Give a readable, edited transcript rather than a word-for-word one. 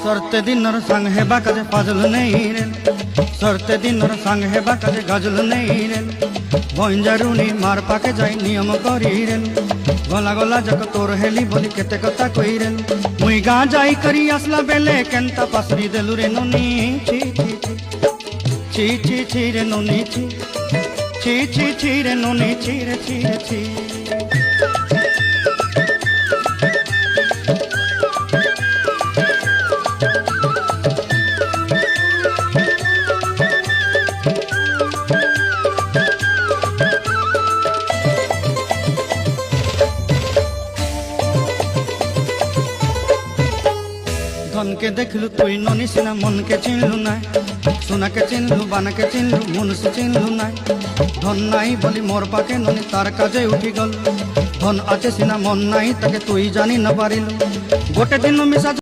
सरते दिनर संग हेबा काजे फाजल नहीं रे सरते दिनर संग हेबा काजे गजल नहीं रे भंजारुनी मार पाके जाई नियम करी रे गला गला जक तोर हेली बोली केते कथा कई रे मुई गाँ जाई करी आसला बेले केंता पासरी देलु रे नोनी ची ची ची ची ची रे नोनी ची ची ची ची रे नोनी ची रे ची रे ची धन के देखलु तुई ननी सिना मन के चिन्हलु ना सोना के चिन्हलु बाना के चिन्हलु मन से चिन्हलु ना धन नाई बोली मोर पाके ननी तार काजे उठी गल धन आचे सिना मन नाई ताके तुई जानी न पारिलु गोटे दिन मिसा